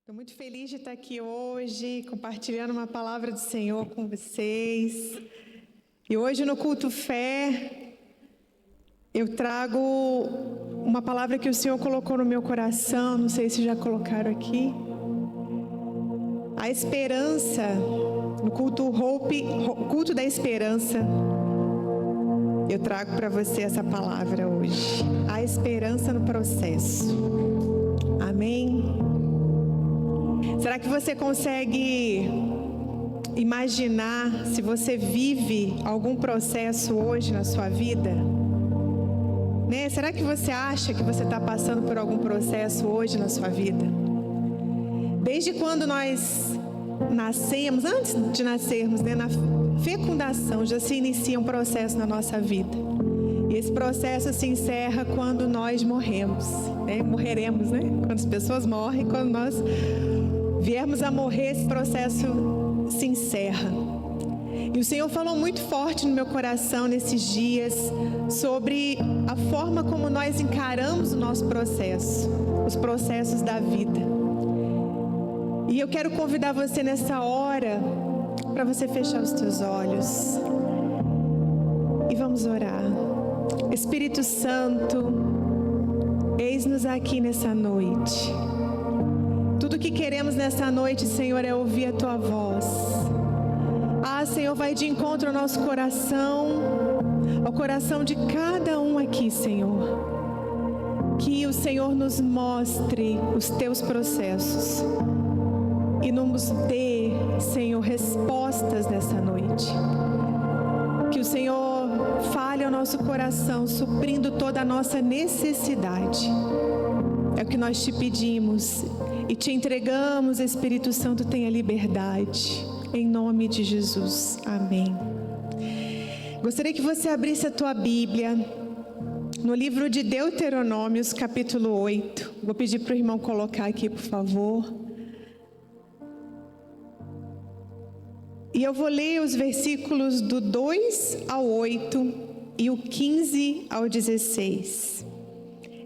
Estou muito feliz de estar aqui hoje, compartilhando uma palavra do Senhor com vocês. E hoje no Culto Fé, eu trago uma palavra que o Senhor colocou no meu coração, não sei se já colocaram aqui. A esperança, no Culto Hope, Culto da Esperança, eu trago para você essa palavra hoje. A esperança no processo. Amém? Será que você consegue imaginar se você vive algum processo hoje na sua vida? Né? Será que você acha que você está passando por algum processo hoje na sua vida? Desde quando nós nascemos, antes de nascermos, né, na fecundação, já se inicia um processo na nossa vida. E esse processo se encerra quando nós morremos, né? Morreremos, né? Quando as pessoas morrem, quando nós viermos a morrer, esse processo se encerra. E o Senhor falou muito forte no meu coração nesses dias sobre a forma como nós encaramos o nosso processo, os processos da vida. E eu quero convidar você nessa hora para você fechar os teus olhos e vamos orar. Espírito Santo, eis-nos aqui nessa noite. Tudo que queremos nessa noite, Senhor, é ouvir a Tua voz. Ah, Senhor, vai de encontro ao nosso coração, ao coração de cada um aqui, Senhor. Que o Senhor nos mostre os Teus processos e nos dê, Senhor, respostas nessa noite. Que o Senhor fale ao nosso coração, suprindo toda a nossa necessidade. É o que nós te pedimos e te entregamos, Espírito Santo, tenha liberdade. Em nome de Jesus. Amém. Gostaria que você abrisse a tua Bíblia no livro de Deuteronômios, capítulo 8. Vou pedir para o irmão colocar aqui, por favor. E eu vou ler os versículos do 2 ao 8 e o 15 ao 16.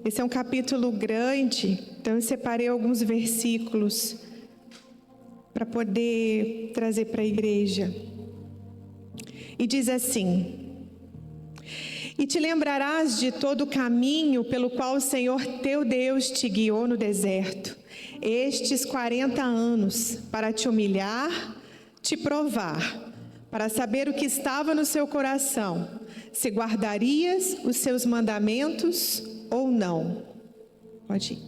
Esse é um capítulo grande, então eu separei alguns versículos para poder trazer para a igreja. E diz assim: E te lembrarás de todo o caminho pelo qual o Senhor teu Deus te guiou no deserto, estes 40 anos, para te humilhar, te provar, para saber o que estava no seu coração, se guardarias os seus mandamentos ou não. Pode ir.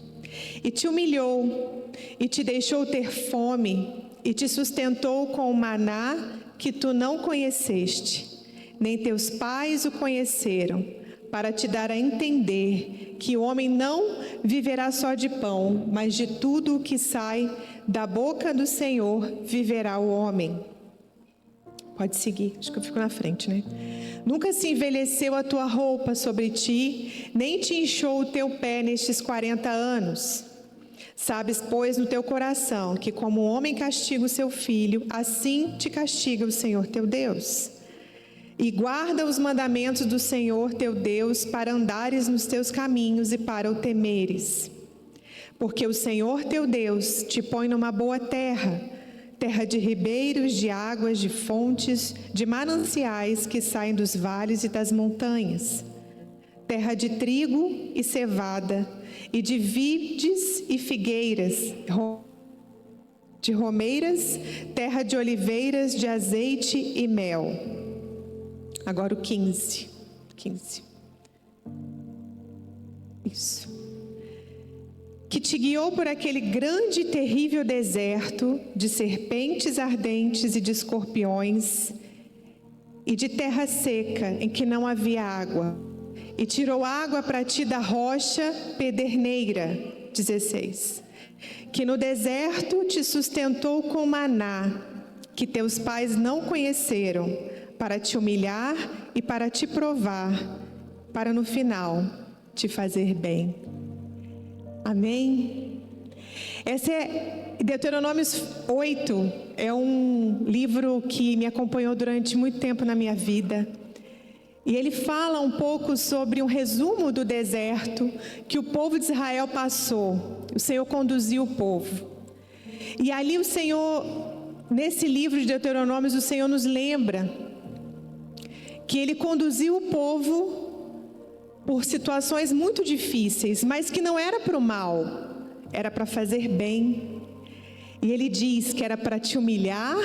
E te humilhou, e te deixou ter fome, e te sustentou com o maná que tu não conheceste, nem teus pais o conheceram, para te dar a entender que o homem não viverá só de pão, mas de tudo o que sai da boca do Senhor viverá o homem. Pode seguir, acho que eu fico na frente, né? Nunca se envelheceu a tua roupa sobre ti, nem te inchou o teu pé nestes 40 anos. Sabes, pois, no teu coração, que como o homem castiga o seu filho, assim te castiga o Senhor teu Deus. E guarda os mandamentos do Senhor teu Deus, para andares nos teus caminhos e para o temeres. Porque o Senhor teu Deus te põe numa boa terra, terra de ribeiros, de águas, de fontes, de mananciais que saem dos vales e das montanhas, terra de trigo e cevada, e de vides e figueiras, de romeiras, terra de oliveiras, de azeite e mel. Agora o 15. Isso. Que te guiou por aquele grande e terrível deserto, de serpentes ardentes e de escorpiões, e de terra seca, em que não havia água, e tirou água para ti da rocha pederneira. 16. Que no deserto te sustentou com maná, que teus pais não conheceram, para te humilhar e para te provar, para no final te fazer bem. Amém? Esse é Deuteronômios 8, é um livro que me acompanhou durante muito tempo na minha vida. E ele fala um pouco sobre um resumo do deserto que o povo de Israel passou. O Senhor conduziu o povo. E ali o Senhor, nesse livro de Deuteronômios, o Senhor nos lembra que Ele conduziu o povo por situações muito difíceis, mas que não era para o mal, era para fazer bem. E Ele diz que era para te humilhar,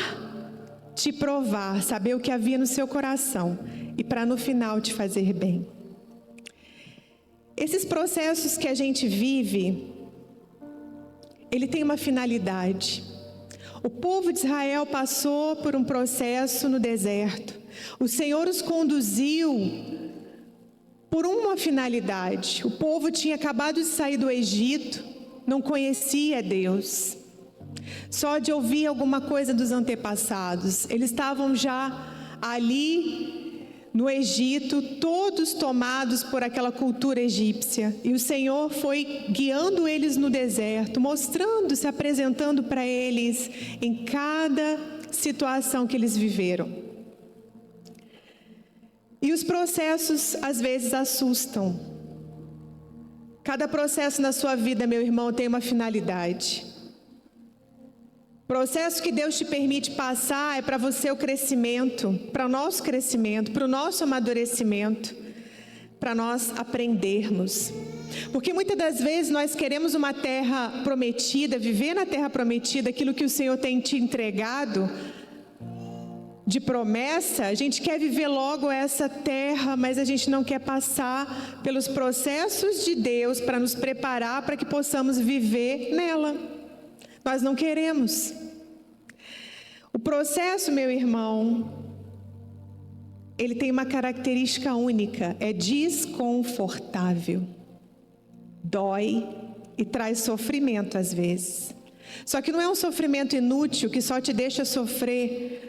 te provar, saber o que havia no seu coração e para no final te fazer bem. Esses processos que a gente vive, ele tem uma finalidade. O povo de Israel passou por um processo no deserto. O Senhor os conduziu por uma finalidade. O povo tinha acabado de sair do Egito, não conhecia Deus. Só de ouvir alguma coisa dos antepassados. Eles estavam já ali no Egito, todos tomados por aquela cultura egípcia. E o Senhor foi guiando eles no deserto, mostrando, se apresentando para eles em cada situação que eles viveram. E os processos às vezes assustam. Cada processo na sua vida, meu irmão, tem uma finalidade. O processo que Deus te permite passar é para você o crescimento, para o nosso crescimento, para o nosso amadurecimento, para nós aprendermos. Porque muitas das vezes nós queremos uma terra prometida, viver na terra prometida, aquilo que o Senhor tem te entregado de promessa, a gente quer viver logo essa terra, mas a gente não quer passar pelos processos de Deus para nos preparar para que possamos viver nela. Nós não queremos. O processo, meu irmão, ele tem uma característica única, é desconfortável, dói e traz sofrimento às vezes. Só que não é um sofrimento inútil que só te deixa sofrer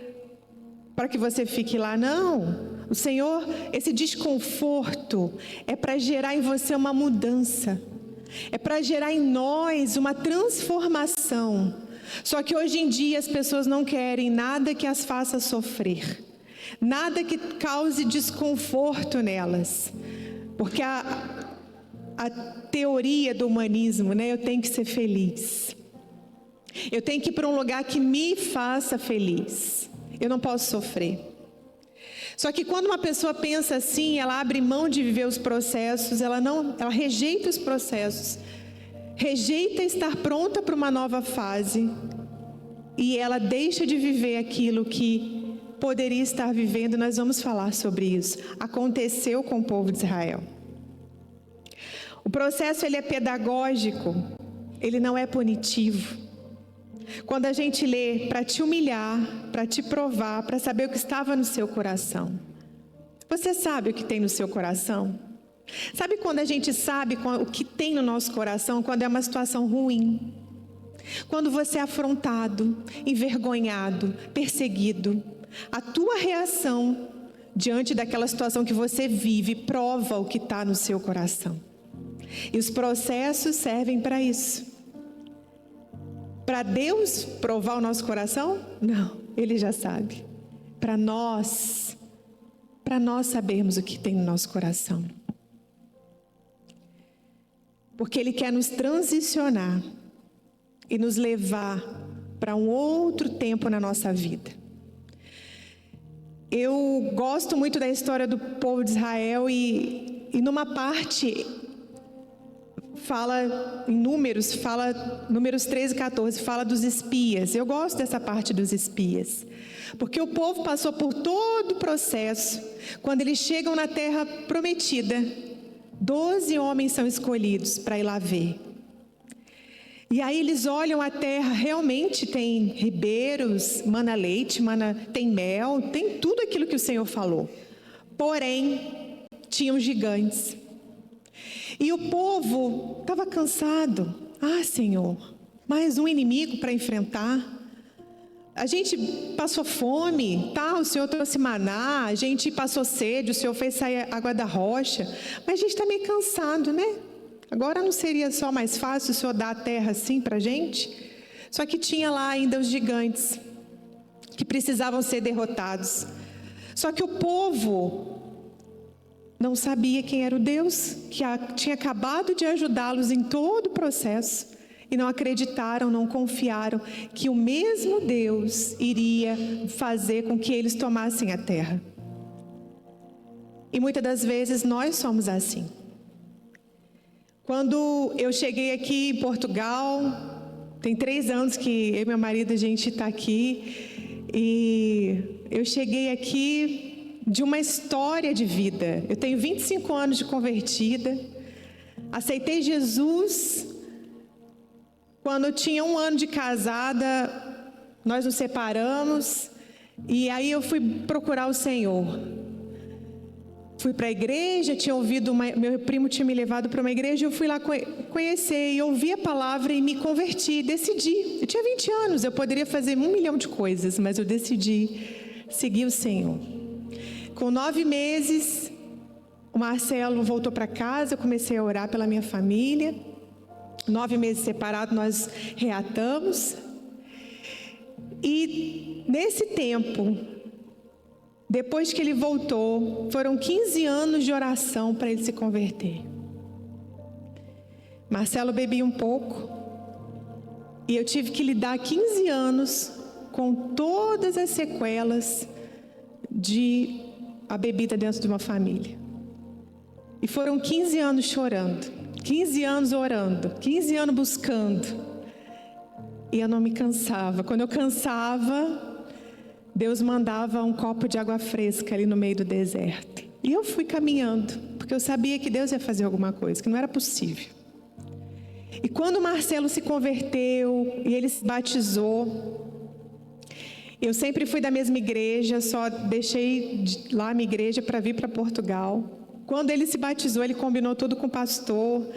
para que você fique lá, não. O Senhor, esse desconforto é para gerar em você uma mudança. É para gerar em nós uma transformação. Só que hoje em dia as pessoas não querem nada que as faça sofrer. Nada que cause desconforto nelas. Porque a teoria do humanismo, né? Eu tenho que ser feliz. Eu tenho que ir para um lugar que me faça feliz. Eu não posso sofrer. Só que quando uma pessoa pensa assim, ela abre mão de viver os processos, ela rejeita os processos, rejeita estar pronta para uma nova fase, e ela deixa de viver aquilo que poderia estar vivendo. Nós vamos falar sobre isso. Aconteceu com o povo de Israel. O processo, ele é pedagógico, ele não é punitivo. Quando a gente lê para te humilhar, para te provar, para saber o que estava no seu coração. Você sabe o que tem no seu coração? Sabe quando a gente sabe o que tem no nosso coração? Quando é uma situação ruim. Quando você é afrontado, envergonhado, perseguido. A tua reação diante daquela situação que você vive prova o que está no seu coração. E os processos servem para isso. Para Deus provar o nosso coração? Não, Ele já sabe. Para nós sabermos o que tem no nosso coração. Porque Ele quer nos transicionar e nos levar para um outro tempo na nossa vida. Eu gosto muito da história do povo de Israel e numa parte fala em Números 13 e 14, fala dos espias. Eu gosto dessa parte dos espias, porque o povo passou por todo o processo. Quando eles chegam na terra prometida, 12 homens são escolhidos para ir lá ver. E aí eles olham a terra, realmente tem ribeiros, mana leite, tem mel, tem tudo aquilo que o Senhor falou. Porém, tinham gigantes. E o povo estava cansado. Ah, Senhor, mais um inimigo para enfrentar. A gente passou fome, tá? O Senhor trouxe maná, a gente passou sede, o Senhor fez sair água da rocha. Mas a gente está meio cansado, né? Agora não seria só mais fácil o Senhor dar a terra assim para a gente? Só que tinha lá ainda os gigantes, que precisavam ser derrotados. Só que o povo não sabia quem era o Deus que tinha acabado de ajudá-los em todo o processo. e não acreditaram, não confiaram que o mesmo Deus iria fazer com que eles tomassem a terra. E muitas das vezes nós somos assim. Quando eu cheguei aqui em Portugal, tem 3 anos que eu e meu marido a gente está aqui, e eu cheguei aqui de uma história de vida. Eu tenho 25 anos de convertida, aceitei Jesus quando eu tinha 1 ano de casada, nós nos separamos, e aí eu fui procurar o Senhor. Fui para a igreja, tinha ouvido, meu primo tinha me levado para uma igreja, eu fui lá conhecer e ouvi a palavra e me converti, decidi. Eu tinha 20 anos, eu poderia fazer 1 milhão de coisas, mas eu decidi seguir o Senhor. Com 9 meses, o Marcelo voltou para casa, eu comecei a orar pela minha família. 9 meses separados, nós reatamos. E nesse tempo, depois que ele voltou, foram 15 anos de oração para ele se converter. Marcelo bebia um pouco, e eu tive que lidar 15 anos com todas as sequelas de a bebida dentro de uma família. E foram 15 anos chorando, 15 anos orando, 15 anos buscando. E eu não me cansava. Quando eu cansava, Deus mandava um copo de água fresca ali no meio do deserto. E eu fui caminhando, porque eu sabia que Deus ia fazer alguma coisa, que não era possível. E quando o Marcelo se converteu e ele se batizou, eu sempre fui da mesma igreja, só deixei lá a minha igreja para vir para Portugal. Quando ele se batizou, ele combinou tudo com o pastor.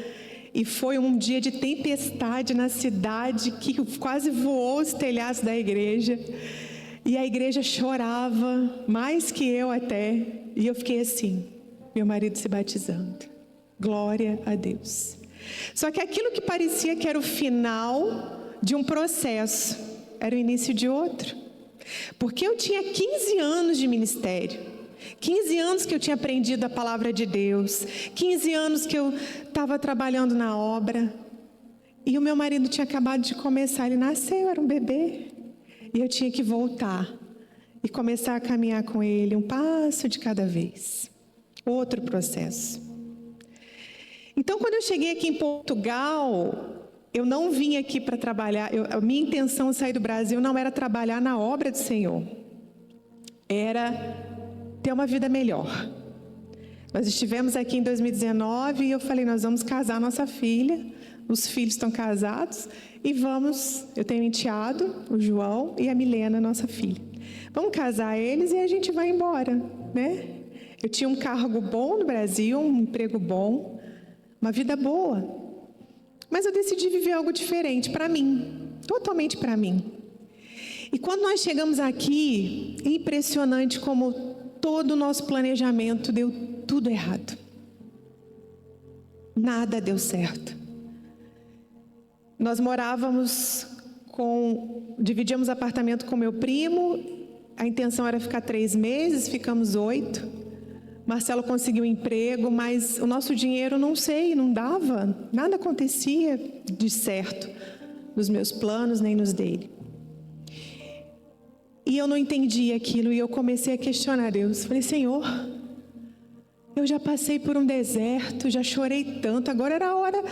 E foi um dia de tempestade na cidade, que quase voou os telhados da igreja. E a igreja chorava, mais que eu até. E eu fiquei assim, meu marido se batizando. Glória a Deus. Só que aquilo que parecia que era o final de um processo, era o início de outro. Porque eu tinha 15 anos de ministério. 15 anos que eu tinha aprendido a palavra de Deus. 15 anos que eu estava trabalhando na obra. E o meu marido tinha acabado de começar, ele nasceu, era um bebê. E eu tinha que voltar e começar a caminhar com ele, um passo de cada vez. Outro processo. Então, quando eu cheguei aqui em Portugal, eu não vim aqui para trabalhar. A minha intenção de sair do Brasil não era trabalhar na obra do Senhor. Era ter uma vida melhor. Nós estivemos aqui em 2019 e eu falei, nós vamos casar nossa filha. Os filhos estão casados e vamos, eu tenho um enteado, o João e a Milena, nossa filha. Vamos casar eles e a gente vai embora, né? Eu tinha um cargo bom no Brasil, um emprego bom, uma vida boa. Mas eu decidi viver algo diferente para mim, totalmente para mim. E quando nós chegamos aqui, é impressionante como todo o nosso planejamento deu tudo errado. Nada deu certo. Nós dividíamos apartamento com meu primo, a intenção era ficar 3 meses, ficamos 8. Marcelo conseguiu um emprego, mas o nosso dinheiro, não dava, nada acontecia de certo nos meus planos, nem nos dele. E eu não entendia aquilo, e eu comecei a questionar Deus. Falei, Senhor, eu já passei por um deserto, já chorei tanto, agora era a hora,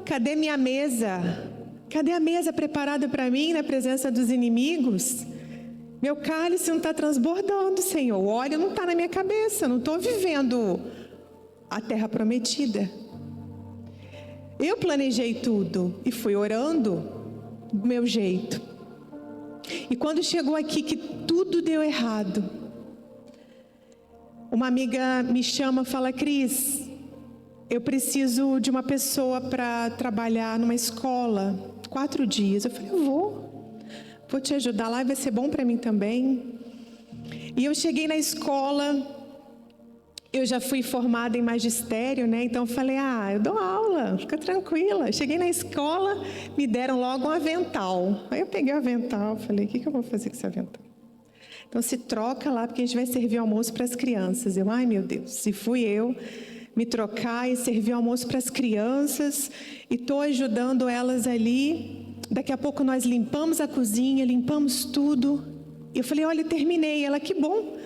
cadê minha mesa? Cadê a mesa preparada para mim na presença dos inimigos? Meu cálice não está transbordando, Senhor. O óleo não está na minha cabeça. Não estou vivendo a terra prometida. Eu planejei tudo e fui orando do meu jeito. E quando chegou aqui que tudo deu errado, uma amiga me chama e fala, Cris, eu preciso de uma pessoa para trabalhar numa escola 4 dias. Eu falei, eu vou te ajudar lá, vai ser bom para mim também. E eu cheguei na escola, eu já fui formada em magistério, né? Então eu falei, eu dou aula, fica tranquila. Cheguei na escola, me deram logo um avental. Aí eu peguei o avental, falei, o que eu vou fazer com esse avental? Então se troca lá, porque a gente vai servir almoço para as crianças. Ai meu Deus, e fui eu me trocar e servir almoço para as crianças. E estou ajudando elas ali. Daqui a pouco nós limpamos a cozinha, limpamos tudo. E eu falei, olha, terminei. Ela, que bom.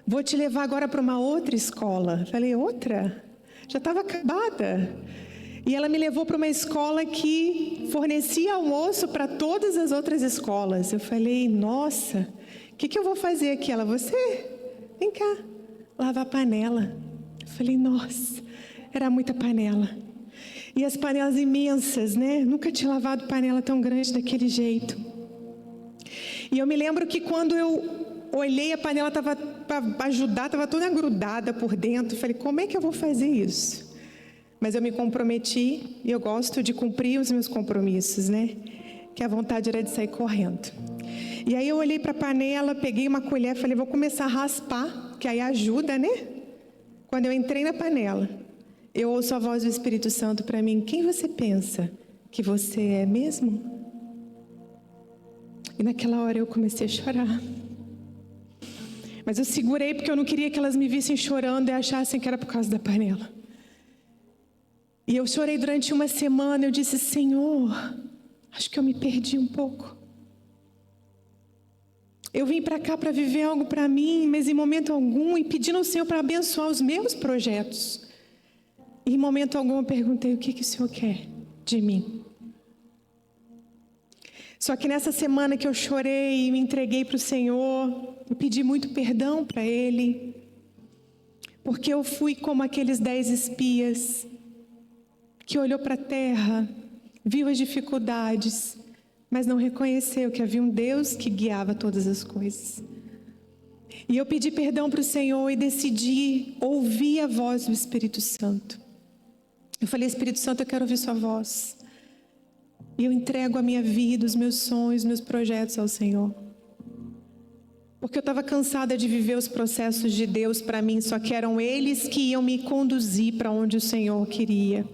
Vou te levar agora para uma outra escola. Falei, outra? Já estava acabada. E ela me levou para uma escola que fornecia almoço para todas as outras escolas. Eu falei, nossa, o que eu vou fazer aqui? Ela, você? Vem cá, lavar a panela. Eu falei, nossa, era muita panela. E as panelas imensas, né? Nunca tinha lavado panela tão grande daquele jeito. E eu me lembro que quando eu olhei, a panela estava, para ajudar, estava toda grudada por dentro. Eu falei, como é que eu vou fazer isso? Mas eu me comprometi e eu gosto de cumprir os meus compromissos, né? Que a vontade era de sair correndo. E aí eu olhei para a panela, peguei uma colher, falei, vou começar a raspar, que aí ajuda, né? Quando eu entrei na panela, eu ouço a voz do Espírito Santo para mim, quem você pensa que você é mesmo? E naquela hora eu comecei a chorar. Mas eu segurei porque eu não queria que elas me vissem chorando e achassem que era por causa da panela. E eu chorei durante uma semana, eu disse, Senhor, acho que eu me perdi um pouco. Eu vim para cá para viver algo para mim, mas em momento algum, e pedindo ao Senhor para abençoar os meus projetos. E em momento algum eu perguntei, o que o Senhor quer de mim? Só que nessa semana que eu chorei e me entreguei para o Senhor, eu pedi muito perdão para Ele, porque eu fui como aqueles 10 espias, que olhou para a terra, viu as dificuldades, mas não reconheceu que havia um Deus que guiava todas as coisas. E eu pedi perdão para o Senhor e decidi ouvir a voz do Espírito Santo. Eu falei, Espírito Santo, eu quero ouvir sua voz. E eu entrego a minha vida, os meus sonhos, meus projetos ao Senhor. Porque eu estava cansada de viver os processos de Deus para mim, só que eram eles que iam me conduzir para onde o Senhor queria.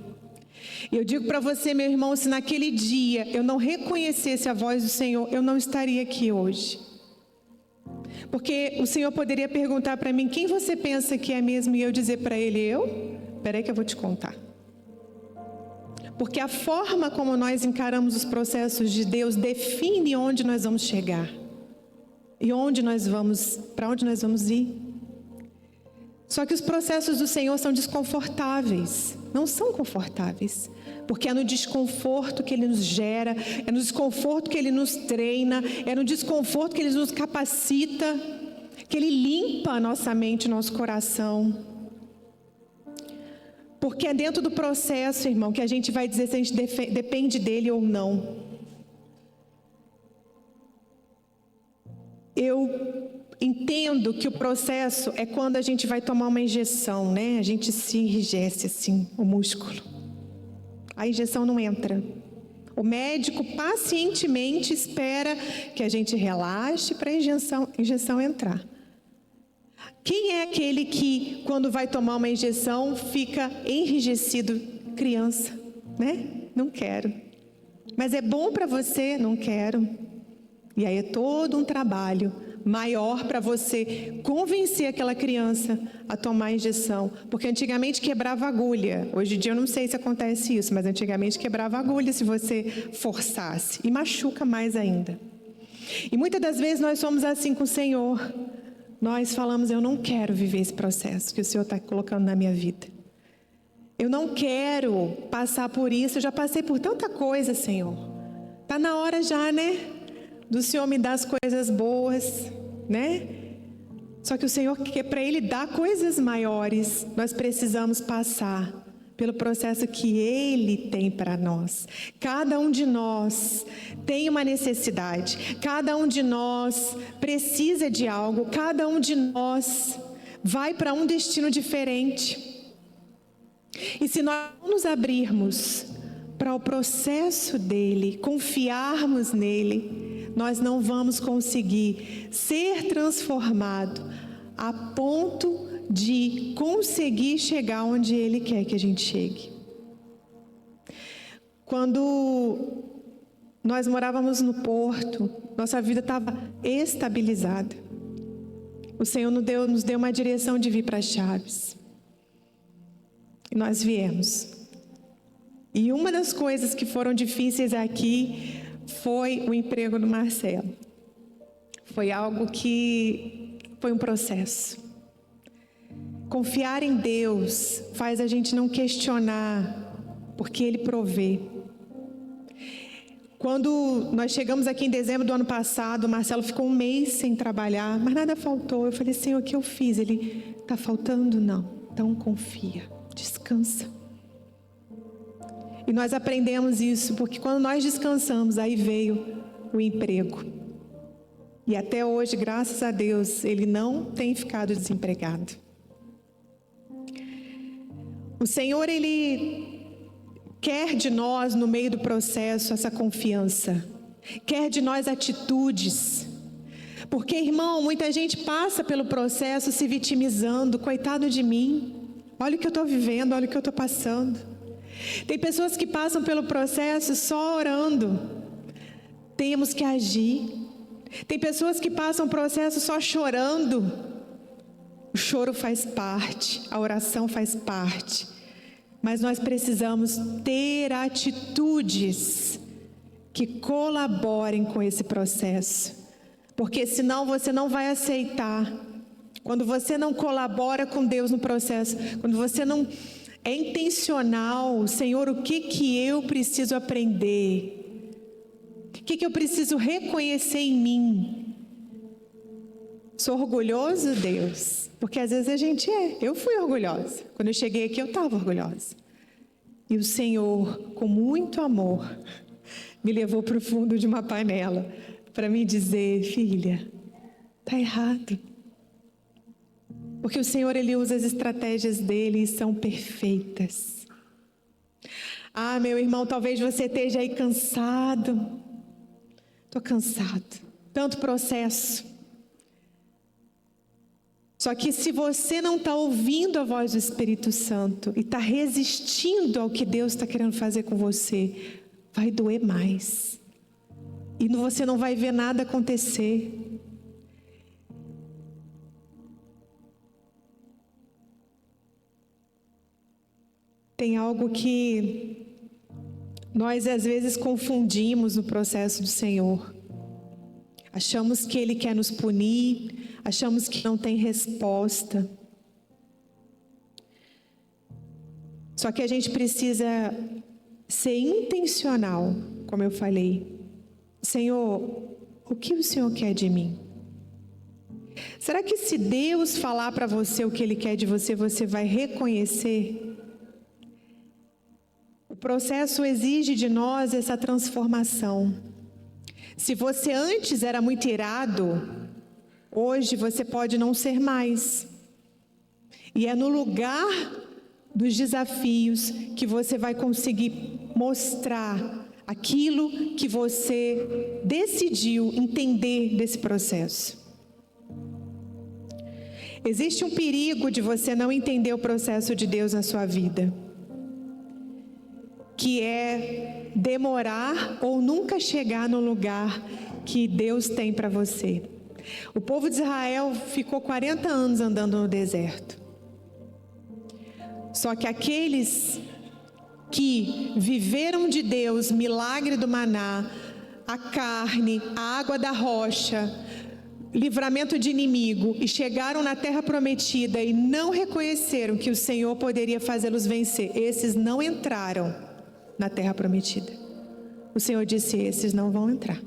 E eu digo para você, meu irmão, se naquele dia eu não reconhecesse a voz do Senhor, eu não estaria aqui hoje. Porque o Senhor poderia perguntar para mim, quem você pensa que é mesmo? E eu dizer para Ele, Peraí que eu vou te contar. Porque a forma como nós encaramos os processos de Deus define onde nós vamos chegar. E para onde nós vamos ir. Só que os processos do Senhor são desconfortáveis, não são confortáveis, porque é no desconforto que Ele nos gera, é no desconforto que Ele nos treina, é no desconforto que Ele nos capacita, que Ele limpa a nossa mente, nosso coração. Porque é dentro do processo, irmão, que a gente vai dizer se a gente depende dEle ou não. Eu entendo que o processo é quando a gente vai tomar uma injeção, né? A gente se enrijece assim, o músculo. A injeção não entra. O médico pacientemente espera que a gente relaxe para a injeção entrar. Quem é aquele que, quando vai tomar uma injeção, fica enrijecido? Criança, né? Não quero. Mas é bom para você? Não quero. E aí é todo um trabalho maior para você convencer aquela criança a tomar a injeção. Porque antigamente quebrava agulha. Hoje em dia eu não sei se acontece isso, mas antigamente quebrava agulha se você forçasse. E machuca mais ainda. E muitas das vezes nós somos assim com o Senhor. Nós falamos, eu não quero viver esse processo que o Senhor está colocando na minha vida. Eu não quero passar por isso, eu já passei por tanta coisa, Senhor. Está na hora já, né? Do Senhor me dar as coisas boas, né? Só que o Senhor, que para Ele dar coisas maiores, nós precisamos passar pelo processo que Ele tem para nós. Cada um de nós tem uma necessidade, cada um de nós precisa de algo, cada um de nós vai para um destino diferente. E se nós não nos abrirmos para o processo dEle, confiarmos nele, nós não vamos conseguir ser transformado a ponto de conseguir chegar onde Ele quer que a gente chegue. Quando nós morávamos no Porto, nossa vida estava estabilizada. O Senhor nos deu uma direção de vir para Chaves. E nós viemos. E uma das coisas que foram difíceis aqui foi o emprego do Marcelo. Foi algo que foi um processo. Confiar em Deus faz a gente não questionar, porque Ele provê. Quando nós chegamos aqui em dezembro do ano passado, o Marcelo ficou um mês sem trabalhar, mas nada faltou. Eu falei, Senhor, o que eu fiz? Ele, está faltando? Não. Então confia, descansa. E nós aprendemos isso, porque quando nós descansamos, aí veio o emprego. E até hoje, graças a Deus, ele não tem ficado desempregado. O Senhor, Ele quer de nós, no meio do processo, essa confiança. Quer de nós atitudes. Porque, irmão, muita gente passa pelo processo se vitimizando. Coitado de mim. Olha o que eu estou vivendo, olha o que eu estou passando. Tem pessoas que passam pelo processo só orando. Temos que agir. Tem pessoas que passam o processo só chorando. O choro faz parte, a oração faz parte. Mas nós precisamos ter atitudes que colaborem com esse processo. Porque senão você não vai aceitar. Quando você não colabora com Deus no processo, quando você não é intencional, Senhor, o que eu preciso aprender? O que eu preciso reconhecer em mim? Sou orgulhoso, Deus? Porque às vezes a gente é. Eu fui orgulhosa. Quando eu cheguei aqui, eu estava orgulhosa. E o Senhor, com muito amor, me levou para o fundo de uma panela para me dizer, filha, está errado. Porque o Senhor, Ele usa as estratégias dEle e são perfeitas. Ah, meu irmão, talvez você esteja aí cansado. Estou cansado. Tanto processo. Só que se você não está ouvindo a voz do Espírito Santo e está resistindo ao que Deus está querendo fazer com você, vai doer mais. E você não vai ver nada acontecer. Tem algo que nós às vezes confundimos no processo do Senhor. Achamos que Ele quer nos punir, achamos que não tem resposta. Só que a gente precisa ser intencional, como eu falei. Senhor, o que o Senhor quer de mim? Será que se Deus falar para você o que Ele quer de você, você vai reconhecer? O processo exige de nós essa transformação. Se você antes era muito irado, hoje você pode não ser mais. E é no lugar dos desafios que você vai conseguir mostrar aquilo que você decidiu entender desse processo. Existe um perigo de você não entender o processo de Deus na sua vida, que é demorar ou nunca chegar no lugar que Deus tem para você. O povo de Israel ficou 40 anos andando no deserto. Só que aqueles que viveram de Deus, milagre do maná, a carne, a água da rocha, livramento de inimigo, e chegaram na terra prometida e não reconheceram que o Senhor poderia fazê-los vencer, esses não entraram na terra prometida. O Senhor disse, esses não vão entrar.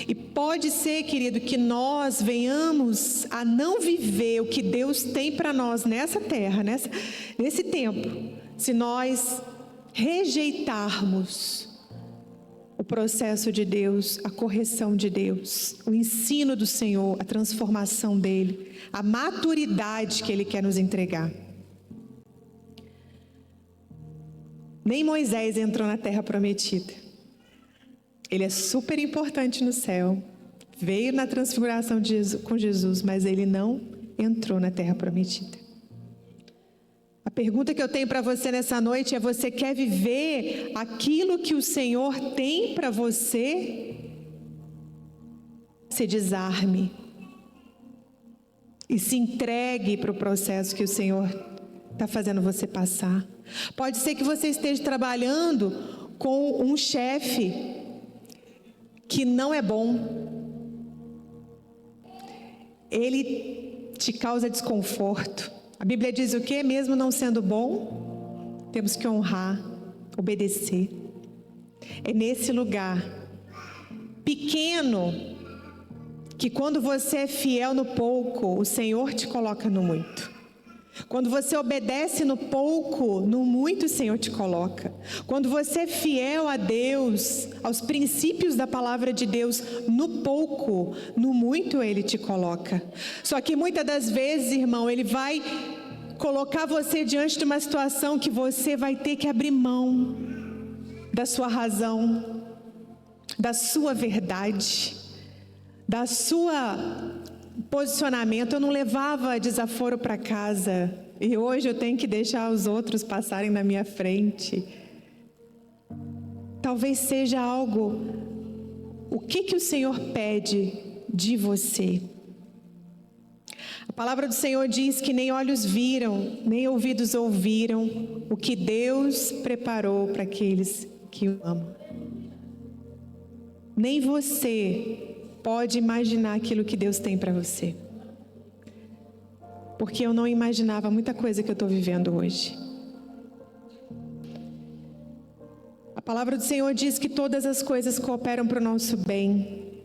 E pode ser, querido, que nós venhamos a não viver o que Deus tem para nós nessa terra, nesse tempo, se nós rejeitarmos o processo de Deus, a correção de Deus, o ensino do Senhor, a transformação dEle, a maturidade que Ele quer nos entregar. Nem Moisés entrou na terra prometida. Ele é super importante no céu. Veio na transfiguração com Jesus, mas ele não entrou na terra prometida. A pergunta que eu tenho para você nessa noite é: você quer viver aquilo que o Senhor tem para você? Se desarme. e se entregue para o processo que o Senhor está fazendo você passar. Pode ser que você esteja trabalhando com um chefe que não é bom. Ele te causa desconforto. A Bíblia diz o quê? Mesmo não sendo bom, temos que honrar, obedecer. É nesse lugar pequeno que, quando você é fiel no pouco, o Senhor te coloca no muito. Quando você obedece no pouco, no muito o Senhor te coloca. Quando você é fiel a Deus, aos princípios da palavra de Deus, no pouco, no muito Ele te coloca. Só que muitas das vezes, irmão, Ele vai colocar você diante de uma situação que você vai ter que abrir mão da sua razão, da sua verdade, da sua posicionamento. Eu não levava desaforo para casa e hoje eu tenho que deixar os outros passarem na minha frente. Talvez seja algo, o que o Senhor pede de você? A palavra do Senhor diz que nem olhos viram, nem ouvidos ouviram o que Deus preparou para aqueles que o amam. Nem você pode imaginar aquilo que Deus tem para você. Porque eu não imaginava muita coisa que eu estou vivendo hoje. A palavra do Senhor diz que todas as coisas cooperam para o nosso bem.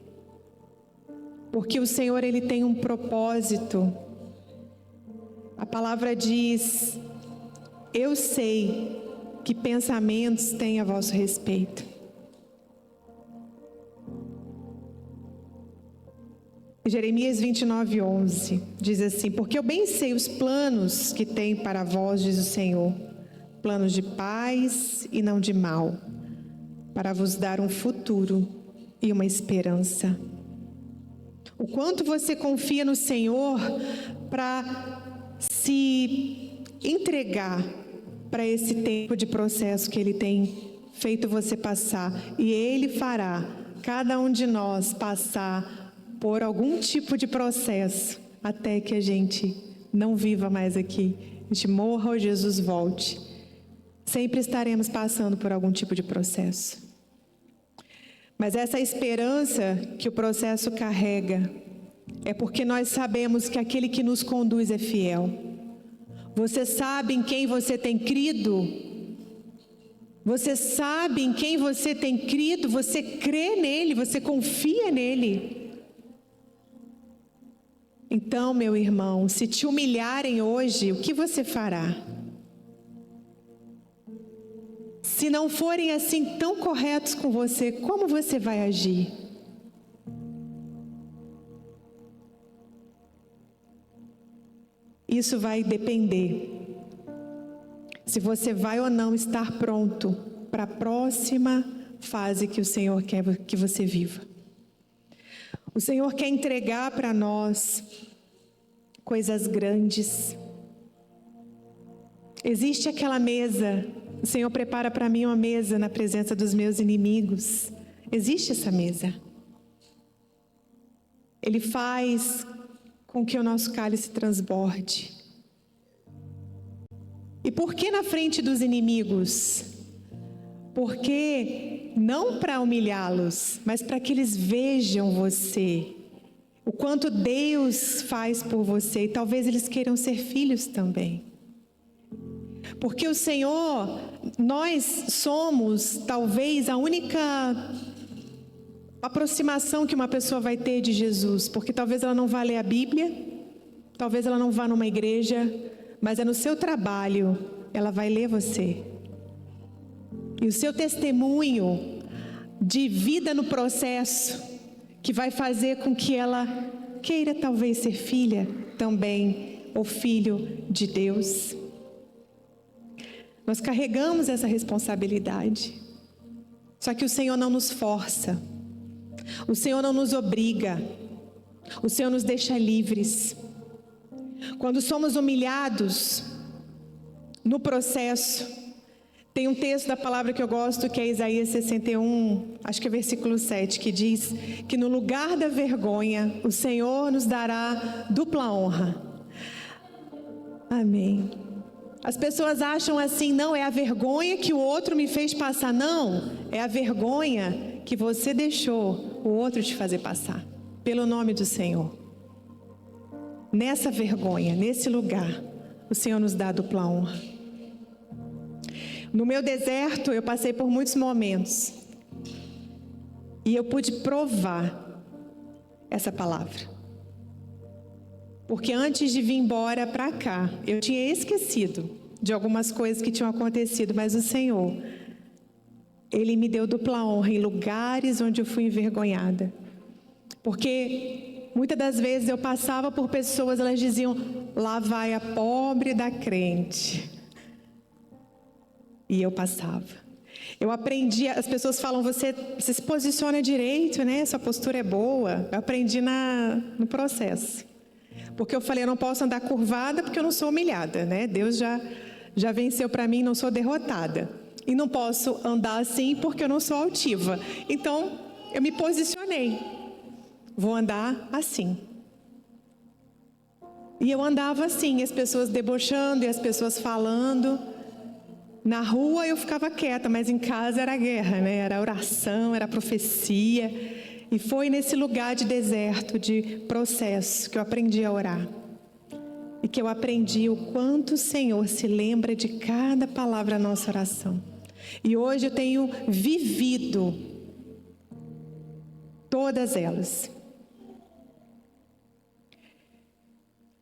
Porque o Senhor, Ele tem um propósito. A palavra diz: eu sei que pensamentos têm a vosso respeito. Jeremias 29:11 diz assim: porque eu bem sei os planos que tenho para vós, diz o Senhor, planos de paz e não de mal, para vos dar um futuro e uma esperança. O quanto você confia no Senhor para se entregar para esse tempo de processo que Ele tem feito você passar, e Ele fará cada um de nós passar por algum tipo de processo, até que a gente não viva mais aqui, a gente morra ou Jesus volte. Sempre estaremos passando por algum tipo de processo. Mas essa esperança que o processo carrega, é porque nós sabemos que aquele que nos conduz é fiel. Você sabe em quem você tem crido? Você sabe em quem você tem crido? Você crê nele? Você confia nele? Então, meu irmão, se te humilharem hoje, o que você fará? Se não forem assim tão corretos com você, como você vai agir? Isso vai depender se você vai ou não estar pronto para a próxima fase que o Senhor quer que você viva. O Senhor quer entregar para nós coisas grandes. Existe aquela mesa, o Senhor prepara para mim uma mesa na presença dos meus inimigos. Existe essa mesa. Ele faz com que o nosso cálice transborde. E por que na frente dos inimigos? Porque não para humilhá-los, mas para que eles vejam você, o quanto Deus faz por você, e talvez eles queiram ser filhos também. Porque o Senhor, nós somos talvez a única aproximação que uma pessoa vai ter de Jesus, porque talvez ela não vá ler a Bíblia, talvez ela não vá numa igreja, mas é no seu trabalho, ela vai ler você. E o seu testemunho de vida no processo, que vai fazer com que ela queira talvez ser filha também, ou filho de Deus. Nós carregamos essa responsabilidade. Só que o Senhor não nos força. O Senhor não nos obriga. O Senhor nos deixa livres. Quando somos humilhados no processo, Tem um texto da palavra que eu gosto, que é Isaías 61, acho que é versículo 7, que diz que no lugar da vergonha, o Senhor nos dará dupla honra. Amém. As pessoas acham assim, não, é a vergonha que o outro me fez passar. Não, é a vergonha que você deixou o outro te fazer passar. Pelo nome do Senhor. Nessa vergonha, nesse lugar, o Senhor nos dá dupla honra. No meu deserto, eu passei por muitos momentos. E eu pude provar essa palavra. Porque antes de vir embora para cá, eu tinha esquecido de algumas coisas que tinham acontecido. Mas o Senhor, Ele me deu dupla honra em lugares onde eu fui envergonhada. Porque muitas das vezes eu passava por pessoas, elas diziam, lá vai a pobre da crente. E eu passava. Eu aprendi, as pessoas falam, você se posiciona direito, né? Sua postura é boa. Eu aprendi no processo. Porque eu falei, eu não posso andar curvada porque eu não sou humilhada, né? Deus já venceu para mim, não sou derrotada. E não posso andar assim porque eu não sou altiva. Então, eu me posicionei. Vou andar assim. E eu andava assim, as pessoas debochando e as pessoas falando. Na rua eu ficava quieta, mas em casa era guerra, né? Era oração, era profecia. E foi nesse lugar de deserto, de processo, que eu aprendi a orar. E que eu aprendi o quanto o Senhor se lembra de cada palavra da nossa oração. E hoje eu tenho vivido todas elas.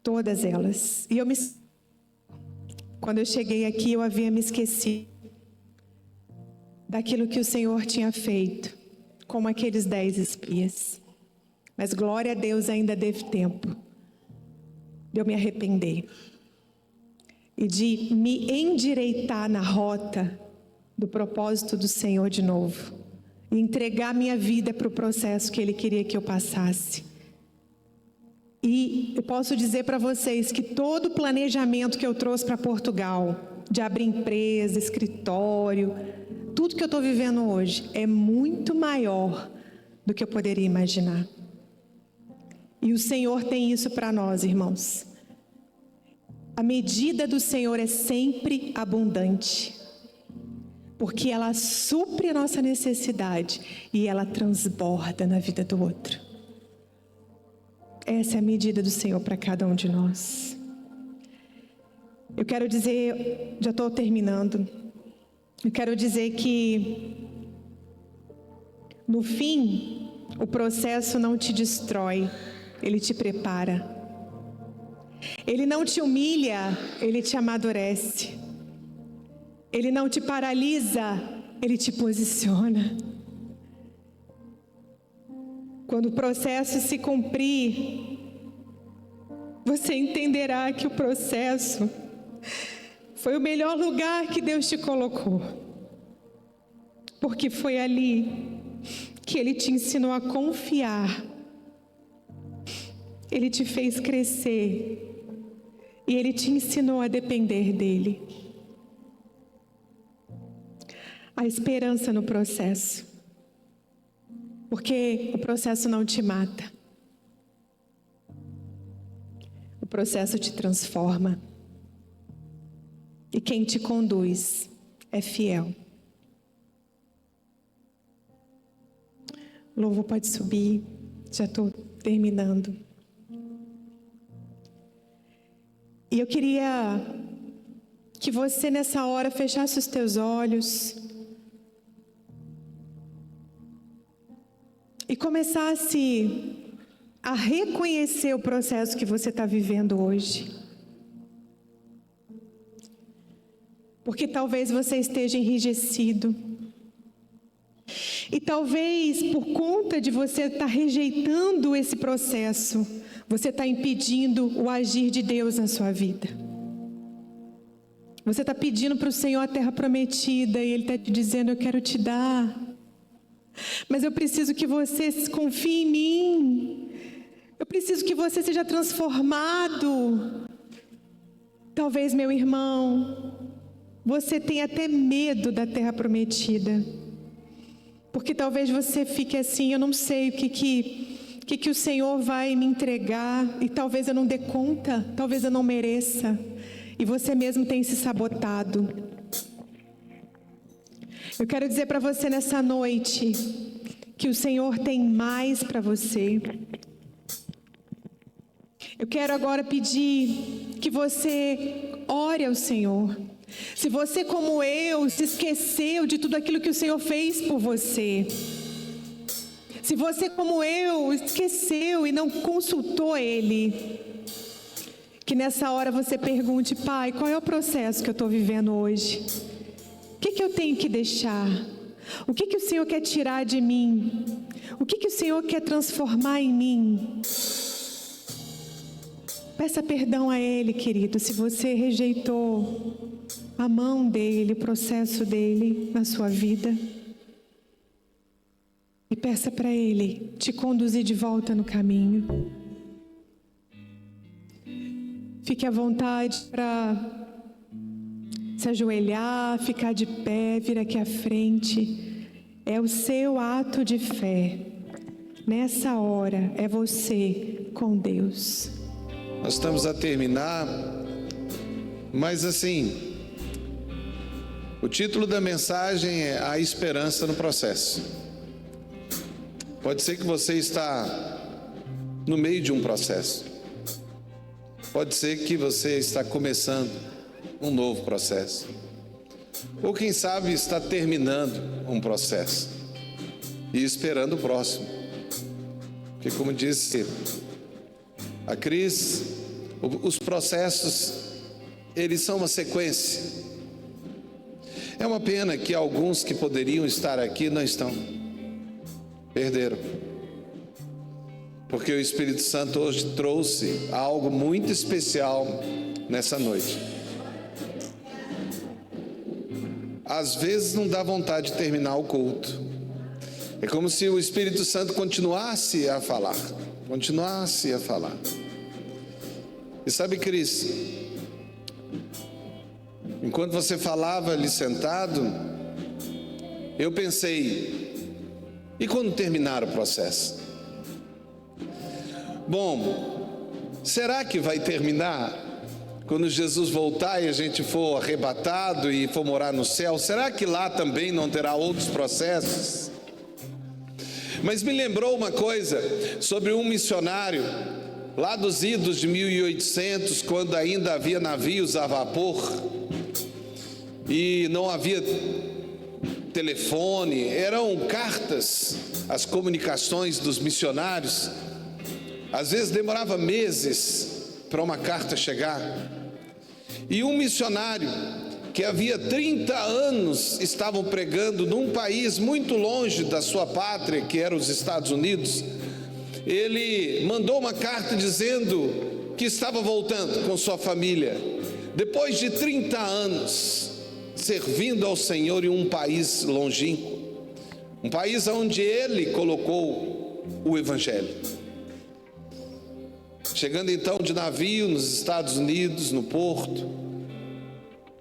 Todas elas. E quando eu cheguei aqui, eu havia me esquecido daquilo que o Senhor tinha feito, como aqueles 10 espias. Mas glória a Deus, ainda teve tempo de eu me arrepender e de me endireitar na rota do propósito do Senhor de novo. E entregar minha vida para o processo que Ele queria que eu passasse. E eu posso dizer para vocês que todo o planejamento que eu trouxe para Portugal, de abrir empresa, escritório, tudo que eu estou vivendo hoje é muito maior do que eu poderia imaginar. E o Senhor tem isso para nós, irmãos. A medida do Senhor é sempre abundante, porque ela supre a nossa necessidade e ela transborda na vida do outro. Essa é a medida do Senhor para cada um de nós. Eu quero dizer, já estou terminando, eu quero dizer que no fim, o processo não te destrói, ele te prepara. Ele não te humilha, ele te amadurece. Ele não te paralisa, ele te posiciona. Quando o processo se cumprir, você entenderá que o processo foi o melhor lugar que Deus te colocou. Porque foi ali que Ele te ensinou a confiar. Ele te fez crescer. E Ele te ensinou a depender dEle. A esperança no processo. Porque o processo não te mata. O processo te transforma. E quem te conduz é fiel. O louvor pode subir. Já estou terminando. E eu queria que você nessa hora fechasse os teus olhos e começasse a reconhecer o processo que você está vivendo hoje. Porque talvez você esteja enrijecido. E talvez por conta de você estar rejeitando esse processo, você está impedindo o agir de Deus na sua vida. Você está pedindo para o Senhor a terra prometida e Ele está te dizendo, eu quero te dar. Mas eu preciso que você confie em mim. Eu preciso que você seja transformado. Talvez, meu irmão, você tem até medo da terra prometida. Porque talvez você fique assim, eu não sei o que o Senhor vai me entregar, e talvez eu não dê conta, talvez eu não mereça, e você mesmo tem se sabotado. Eu quero dizer para você nessa noite, que o Senhor tem mais para você. Eu quero agora pedir que você ore ao Senhor. Se você, como eu, se esqueceu de tudo aquilo que o Senhor fez por você, se você, como eu, esqueceu e não consultou Ele, que nessa hora você pergunte: Pai, qual é o processo que eu estou vivendo hoje? O que eu tenho que deixar? O que o Senhor quer tirar de mim? O que o Senhor quer transformar em mim? Peça perdão a Ele, querido, se você rejeitou a mão dEle, o processo dEle na sua vida. E peça para Ele te conduzir de volta no caminho. Fique à vontade para se ajoelhar, ficar de pé, vir aqui à frente. É o seu ato de fé. Nessa hora, é você com Deus. Nós estamos a terminar, mas assim, o título da mensagem é A Esperança no Processo. Pode ser que você está no meio de um processo. Pode ser que você está começando um novo processo. Ou quem sabe está terminando um processo e esperando o próximo. Porque, como disse a Cris, os processos, eles são uma sequência. É uma pena que alguns que poderiam estar aqui não estão. Perderam. Porque o Espírito Santo hoje trouxe algo muito especial nessa noite. Às vezes não dá vontade de terminar o culto. É como se o Espírito Santo continuasse a falar. Continuasse a falar. E sabe, Cris, enquanto você falava ali sentado, eu pensei, e quando terminar o processo? Bom, será que vai terminar quando Jesus voltar e a gente for arrebatado e for morar no céu? Será que lá também não terá outros processos? Mas me lembrou uma coisa sobre um missionário lá dos idos de 1800, quando ainda havia navios a vapor e não havia telefone, eram cartas, as comunicações dos missionários. Às vezes demorava meses para uma carta chegar. E um missionário que havia 30 anos estavam pregando num país muito longe da sua pátria, que era os Estados Unidos, ele mandou uma carta dizendo que estava voltando com sua família, depois de 30 anos, servindo ao Senhor em um país longínquo, um país onde ele colocou o Evangelho. Chegando então de navio nos Estados Unidos, no porto,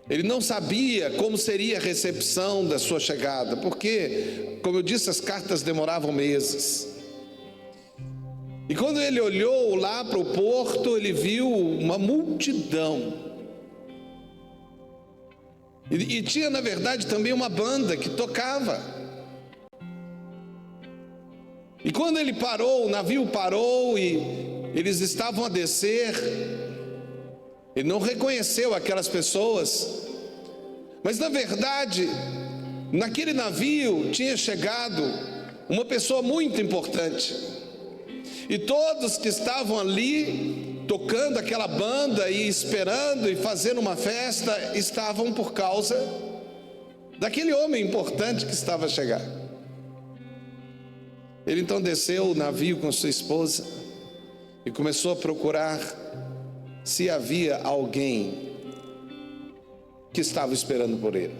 ele não sabia como seria a recepção da sua chegada, porque, como eu disse, as cartas demoravam meses. E quando ele olhou lá para o porto, ele viu uma multidão. E tinha, na verdade, também uma banda que tocava. E quando ele parou, o navio parou e eles estavam a descer, ele não reconheceu aquelas pessoas, mas na verdade, naquele navio tinha chegado uma pessoa muito importante, e todos que estavam ali, tocando aquela banda e esperando e fazendo uma festa, estavam por causa daquele homem importante que estava a chegar. Ele então desceu o navio com sua esposa e começou a procurar se havia alguém que estava esperando por ele.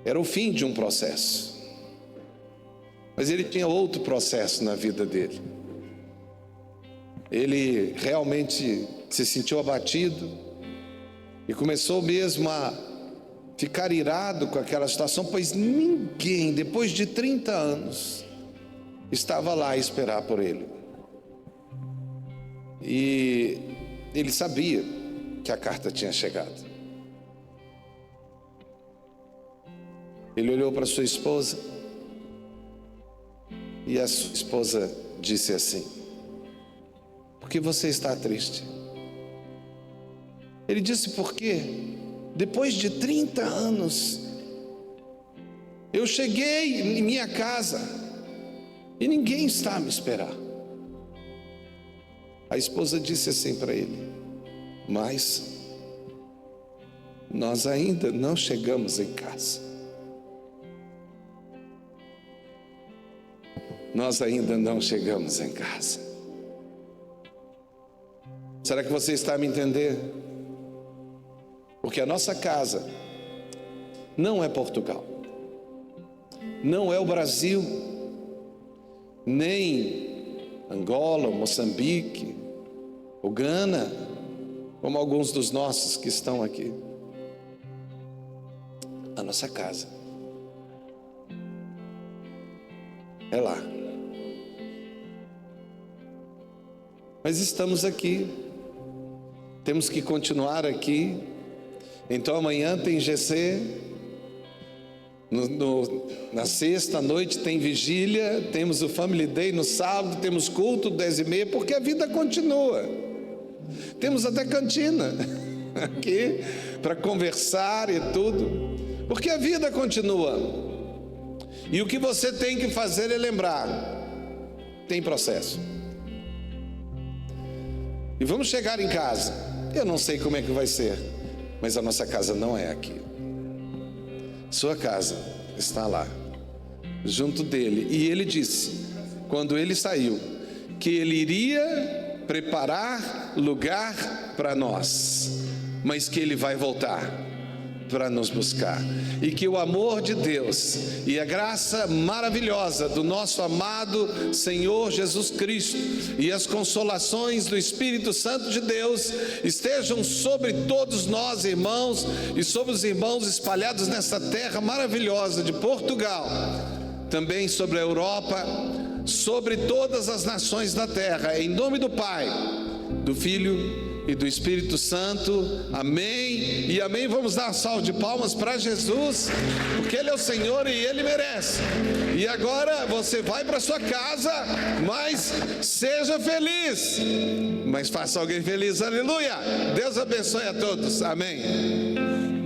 Era o fim de um processo, mas ele tinha outro processo na vida dele. Ele realmente se sentiu abatido e começou mesmo a ficar irado com aquela situação, pois ninguém, depois de 30 anos, estava lá a esperar por ele. E ele sabia que a carta tinha chegado. Ele olhou para sua esposa e a sua esposa disse assim: por que você está triste? Ele disse: porque depois de 30 anos eu cheguei em minha casa e ninguém está a me esperar. A esposa disse assim para ele: mas nós ainda não chegamos em casa. Nós ainda não chegamos em casa. Será que você está a me entender? Porque a nossa casa não é Portugal, não é o Brasil, nem Angola, Moçambique, ou Gana, como alguns dos nossos que estão aqui. A nossa casa é lá. Mas estamos aqui, temos que continuar aqui. Então amanhã tem GC, na sexta noite tem vigília, temos o Family Day no sábado, temos culto 10h30, porque a vida continua. Temos até cantina aqui para conversar e tudo, porque a vida continua. E o que você tem que fazer é lembrar: tem processo. E vamos chegar em casa. Eu não sei como é que vai ser, mas a nossa casa não é aqui. Sua casa está lá, junto dele. E ele disse, quando ele saiu, que ele iria preparar lugar para nós, mas que ele vai voltar para nos buscar, e que o amor de Deus e a graça maravilhosa do nosso amado Senhor Jesus Cristo e as consolações do Espírito Santo de Deus estejam sobre todos nós, irmãos, e sobre os irmãos espalhados nessa terra maravilhosa de Portugal, também sobre a Europa, sobre todas as nações da terra, em nome do Pai, do Filho e do Espírito Santo. Amém e amém. Vamos dar uma salva de palmas para Jesus, porque Ele é o Senhor e Ele merece. E agora você vai para sua casa, mas seja feliz, mas faça alguém feliz. Aleluia. Deus abençoe a todos. Amém.